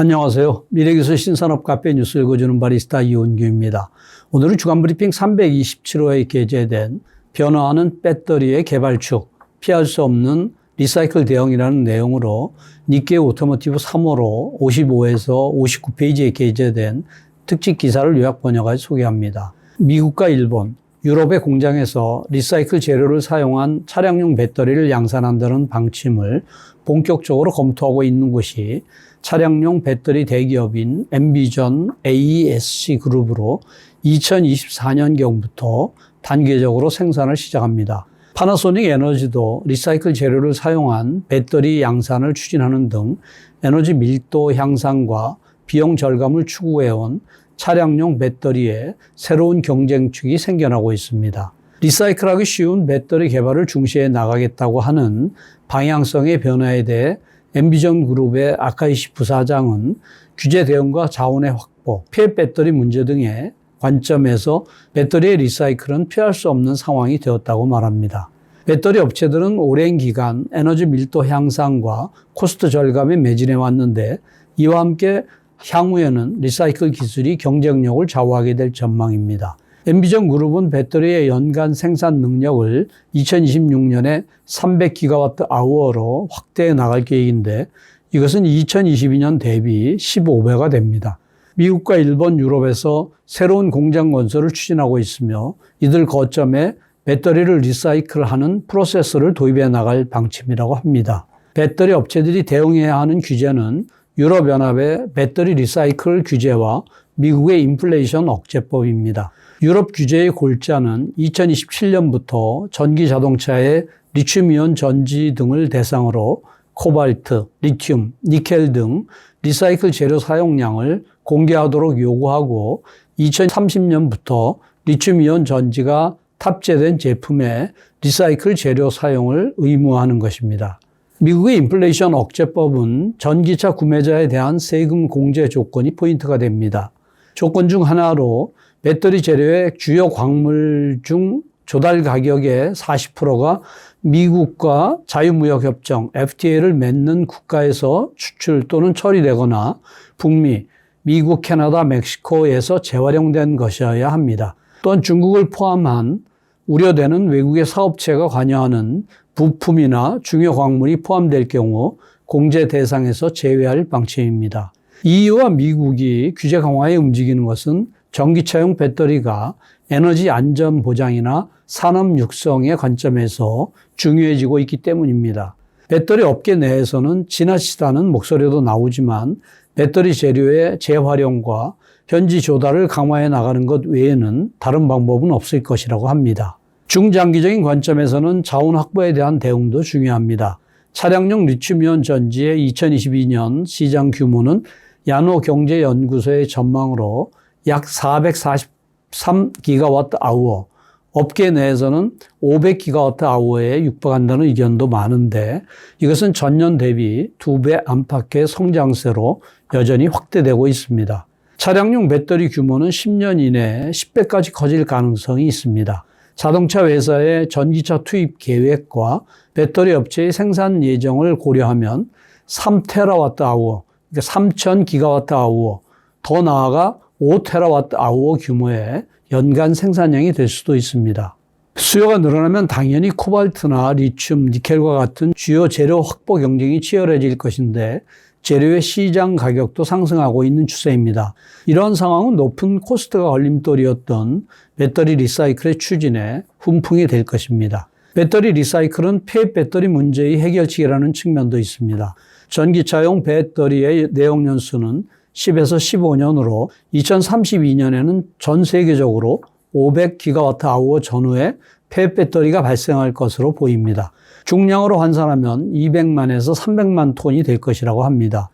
안녕하세요. 미래기술 신산업 카페 뉴스 읽어주는 바리스타 이원규입니다. 오늘은 주간브리핑 327호에 게재된 변화하는 배터리의 개발축, 피할 수 없는 리사이클 대응이라는 내용으로 니케이 오토모티브 3호로 55에서 59페이지에 게재된 특집 기사를 요약 번역하여 소개합니다. 미국과 일본, 유럽의 공장에서 리사이클 재료를 사용한 차량용 배터리를 양산한다는 방침을 본격적으로 검토하고 있는 곳이 차량용 배터리 대기업인 엠비전 AESC 그룹으로 2024년경부터 단계적으로 생산을 시작합니다. 파나소닉 에너지도 리사이클 재료를 사용한 배터리 양산을 추진하는 등 에너지 밀도 향상과 비용 절감을 추구해온 차량용 배터리에 새로운 경쟁축이 생겨나고 있습니다. 리사이클하기 쉬운 배터리 개발을 중시해 나가겠다고 하는 방향성의 변화에 대해 엠비전 그룹의 아카이시 부사장은 규제 대응과 자원의 확보, 폐 배터리 문제 등의 관점에서 배터리의 리사이클은 피할 수 없는 상황이 되었다고 말합니다. 배터리 업체들은 오랜 기간 에너지 밀도 향상과 코스트 절감에 매진해 왔는데 이와 함께 향후에는 리사이클 기술이 경쟁력을 좌우하게 될 전망입니다. 엠비전 그룹은 배터리의 연간 생산 능력을 2026년에 300GWh로 확대해 나갈 계획인데 이것은 2022년 대비 15배가 됩니다. 미국과 일본, 유럽에서 새로운 공장 건설을 추진하고 있으며 이들 거점에 배터리를 리사이클하는 프로세스를 도입해 나갈 방침이라고 합니다. 배터리 업체들이 대응해야 하는 규제는 유럽연합의 배터리 리사이클 규제와 미국의 인플레이션 억제법입니다. 유럽 규제의 골자는 2027년부터 전기 자동차의 리튬이온 전지 등을 대상으로 코발트, 리튬, 니켈 등 리사이클 재료 사용량을 공개하도록 요구하고 2030년부터 리튬이온 전지가 탑재된 제품의 리사이클 재료 사용을 의무화하는 것입니다. 미국의 인플레이션 억제법은 전기차 구매자에 대한 세금 공제 조건이 포인트가 됩니다. 조건 중 하나로 배터리 재료의 주요 광물 중 조달 가격의 40%가 미국과 자유무역협정 FTA를 맺는 국가에서 추출 또는 처리되거나 북미, 미국, 캐나다, 멕시코에서 재활용된 것이어야 합니다. 또한 중국을 포함한 우려되는 외국의 사업체가 관여하는 부품이나 중요 광물이 포함될 경우 공제 대상에서 제외할 방침입니다. EU와 미국이 규제 강화에 움직이는 것은 전기차용 배터리가 에너지 안전 보장이나 산업 육성의 관점에서 중요해지고 있기 때문입니다. 배터리 업계 내에서는 지나치다는 목소리도 나오지만 배터리 재료의 재활용과 현지 조달을 강화해 나가는 것 외에는 다른 방법은 없을 것이라고 합니다. 중장기적인 관점에서는 자원 확보에 대한 대응도 중요합니다. 차량용 리튬이온 전지의 2022년 시장 규모는 야노경제연구소의 전망으로 약 443GWh, 업계 내에서는 500GWh에 육박한다는 의견도 많은데 이것은 전년 대비 2배 안팎의 성장세로 여전히 확대되고 있습니다. 차량용 배터리 규모는 10년 이내에 10배까지 커질 가능성이 있습니다. 자동차 회사의 전기차 투입 계획과 배터리 업체의 생산 예정을 고려하면 3TWh, 그러니까 3000GWh, 더 나아가 5TWh 규모의 연간 생산량이 될 수도 있습니다. 수요가 늘어나면 당연히 코발트나 리튬, 니켈과 같은 주요 재료 확보 경쟁이 치열해질 것인데 재료의 시장 가격도 상승하고 있는 추세입니다. 이런 상황은 높은 코스트가 걸림돌이었던 배터리 리사이클의 추진에 훈풍이 될 것입니다. 배터리 리사이클은 폐 배터리 문제의 해결책이라는 측면도 있습니다. 전기차용 배터리의 내용 연수는 10에서 15년으로 2032년에는 전 세계적으로 500GWh 전후의 폐 배터리가 발생할 것으로 보입니다. 중량으로 환산하면 200만에서 300만 톤이 될 것이라고 합니다.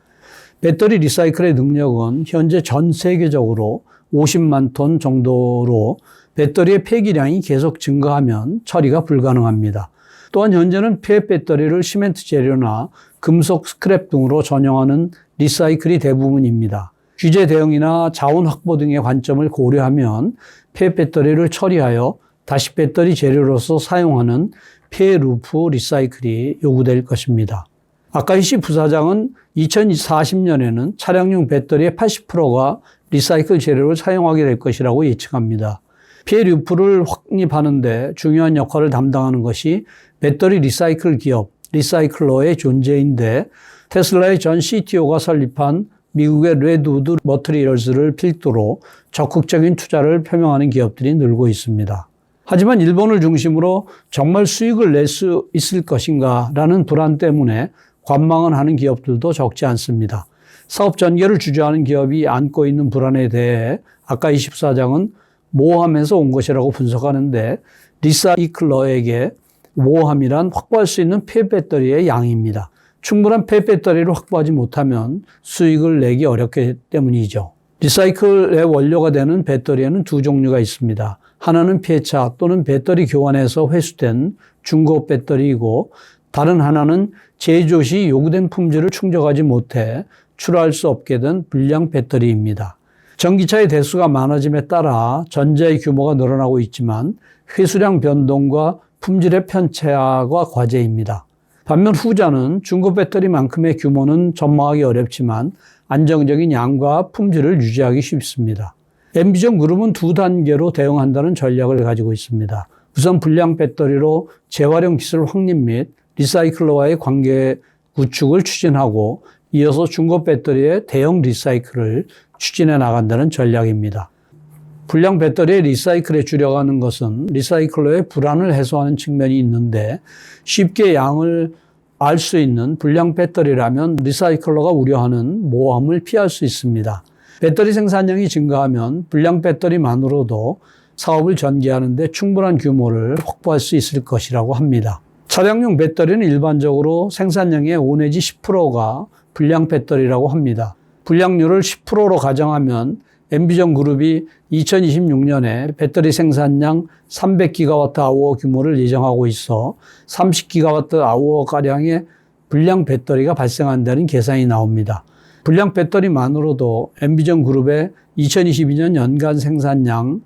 배터리 리사이클의 능력은 현재 전 세계적으로 50만 톤 정도로 배터리의 폐기량이 계속 증가하면 처리가 불가능합니다. 또한 현재는 폐 배터리를 시멘트 재료나 금속 스크랩 등으로 전용하는 리사이클이 대부분입니다. 규제 대응이나 자원 확보 등의 관점을 고려하면 폐 배터리를 처리하여 다시 배터리 재료로서 사용하는 폐루프 리사이클이 요구될 것입니다. 아카이시 부사장은 2040년에는 차량용 배터리의 80%가 리사이클 재료를 사용하게 될 것이라고 예측합니다. 피해 루프를 확립하는 데 중요한 역할을 담당하는 것이 배터리 리사이클 기업, 리사이클러의 존재인데 테슬라의 전 CTO가 설립한 미국의 레드우드 머트리얼즈를 필두로 적극적인 투자를 표명하는 기업들이 늘고 있습니다. 하지만 일본을 중심으로 정말 수익을 낼 수 있을 것인가 라는 불안 때문에 관망을 하는 기업들도 적지 않습니다. 사업 전개를 주저하는 기업이 안고 있는 불안에 대해 아카이시 부사장은 모호함에서 온 것이라고 분석하는데 리사이클러에게 모호함이란 확보할 수 있는 폐배터리의 양입니다. 충분한 폐배터리를 확보하지 못하면 수익을 내기 어렵기 때문이죠. 리사이클의 원료가 되는 배터리에는 두 종류가 있습니다. 하나는 폐차 또는 배터리 교환에서 회수된 중고 배터리이고 다른 하나는 제조 시 요구된 품질을 충족하지 못해 출하할 수 없게 된 불량 배터리입니다. 전기차의 대수가 많아짐에 따라 전자의 규모가 늘어나고 있지만 회수량 변동과 품질의 편차가 과제입니다. 반면 후자는 중고 배터리만큼의 규모는 전망하기 어렵지만 안정적인 양과 품질을 유지하기 쉽습니다. 엠비전 그룹은 두 단계로 대응한다는 전략을 가지고 있습니다. 우선 불량 배터리로 재활용 기술 확립 및 리사이클러와의 관계 구축을 추진하고 이어서 중고 배터리의 대형 리사이클을 추진해 나간다는 전략입니다. 불량 배터리의 리사이클에 주력하는 것은 리사이클러의 불안을 해소하는 측면이 있는데 쉽게 양을 알 수 있는 불량 배터리라면 리사이클러가 우려하는 모함을 피할 수 있습니다. 배터리 생산량이 증가하면 불량 배터리만으로도 사업을 전개하는 데 충분한 규모를 확보할 수 있을 것이라고 합니다. 차량용 배터리는 일반적으로 생산량의 5 내지 10%가 불량 배터리라고 합니다. 불량률을 10%로 가정하면 엠비전 그룹이 2026년에 배터리 생산량 300GWh 규모를 예정하고 있어 30GWh가량의 불량 배터리가 발생한다는 계산이 나옵니다. 불량 배터리만으로도 엠비전 그룹의 2022년 연간 생산량인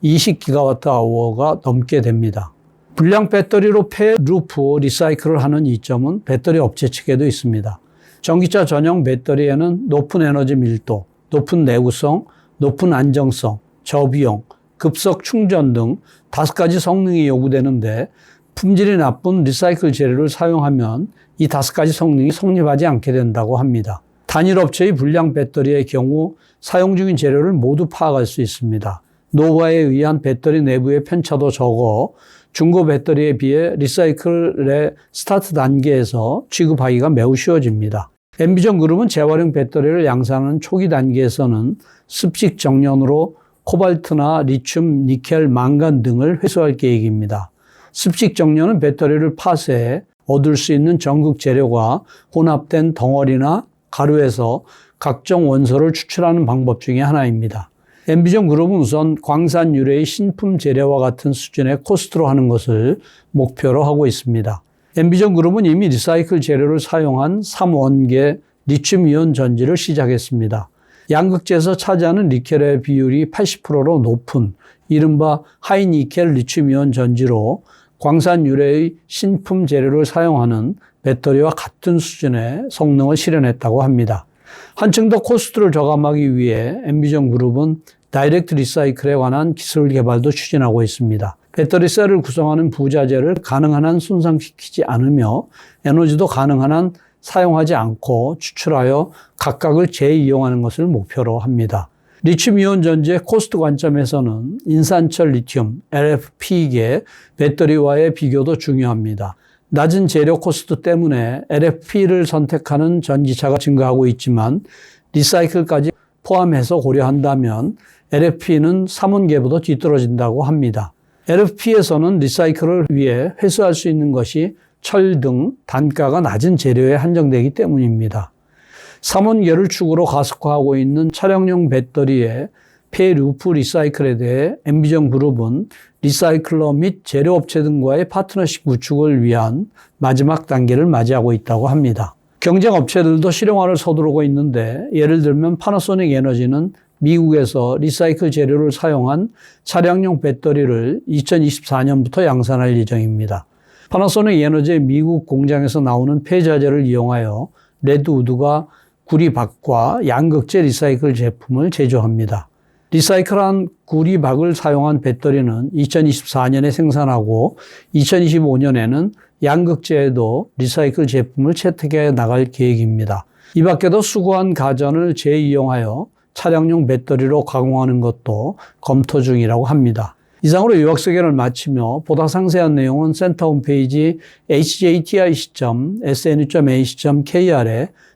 20GWh가 넘게 됩니다. 불량 배터리로 폐 루프 리사이클을 하는 이점은 배터리 업체 측에도 있습니다. 전기차 전용 배터리에는 높은 에너지 밀도, 높은 내구성, 높은 안정성, 저비용, 급속 충전 등 5가지 성능이 요구되는데 품질이 나쁜 리사이클 재료를 사용하면 이 5가지 성능이 성립하지 않게 된다고 합니다. 단일 업체의 불량 배터리의 경우 사용 중인 재료를 모두 파악할 수 있습니다. 노후화에 의한 배터리 내부의 편차도 적어 중고 배터리에 비해 리사이클의 스타트 단계에서 취급하기가 매우 쉬워집니다. 엠비전 그룹은 재활용 배터리를 양산하는 초기 단계에서는 습식 정연으로 코발트나 리튬, 니켈, 망간 등을 회수할 계획입니다. 습식 정연은 배터리를 파쇄해 얻을 수 있는 전극 재료가 혼합된 덩어리나 가루에서 각종 원소를 추출하는 방법 중에 하나입니다. 엠비전 그룹은 우선 광산 유래의 신품 재료와 같은 수준의 코스트로 하는 것을 목표로 하고 있습니다. 엠비전 그룹은 이미 리사이클 재료를 사용한 3원계 리튬이온 전지를 시작했습니다. 양극재에서 차지하는 니켈의 비율이 80%로 높은 이른바 하이니켈 리튬이온 전지로 광산 유래의 신품 재료를 사용하는 배터리와 같은 수준의 성능을 실현했다고 합니다. 한층 더 코스트를 저감하기 위해 엠비전 그룹은 다이렉트 리사이클에 관한 기술 개발도 추진하고 있습니다. 배터리 셀을 구성하는 부자재를 가능한 한 손상시키지 않으며 에너지도 가능한 한 사용하지 않고 추출하여 각각을 재이용하는 것을 목표로 합니다. 리튬이온 전지의 코스트 관점에서는 인산철 리튬, LFP계 배터리와의 비교도 중요합니다. 낮은 재료 코스트 때문에 LFP를 선택하는 전기차가 증가하고 있지만 리사이클까지 포함해서 고려한다면 LFP는 3원계보다 뒤떨어진다고 합니다. LFP에서는 리사이클을 위해 회수할 수 있는 것이 철 등 단가가 낮은 재료에 한정되기 때문입니다. 3원계를 축으로 가속화하고 있는 차량용 배터리의 폐루프 리사이클에 대해 엠비전 그룹은 리사이클러 및 제료업체 등과의 파트너십 구축을 위한 마지막 단계를 맞이하고 있다고 합니다. 경쟁 업체들도 실용화를 서두르고 있는데 예를 들면 파나소닉 에너지는 미국에서 리사이클 재료를 사용한 차량용 배터리를 2024년부터 양산할 예정입니다. 파나소닉 에너지의 미국 공장에서 나오는 폐자재를 이용하여 레드우드가 구리박과 양극재 리사이클 제품을 제조합니다. 리사이클한 구리박을 사용한 배터리는 2024년에 생산하고 2025년에는 양극재에도 리사이클 제품을 채택해 나갈 계획입니다. 이 밖에도 수거한 가전을 재이용하여 차량용 배터리로 가공하는 것도 검토 중이라고 합니다. 이상으로 유학서견을 마치며 보다 상세한 내용은 센터 홈페이지 hjti.snu.ac.kr에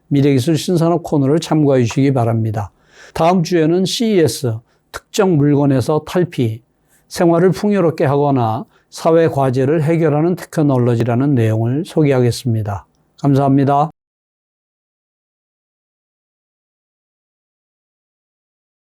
미래기술 신산업 코너를 참고해 주시기 바랍니다. 다음 주에는 CES, 특정 물건에서 탈피, 생활을 풍요롭게 하거나 사회 과제를 해결하는 테크놀로지라는 내용을 소개하겠습니다. 감사합니다.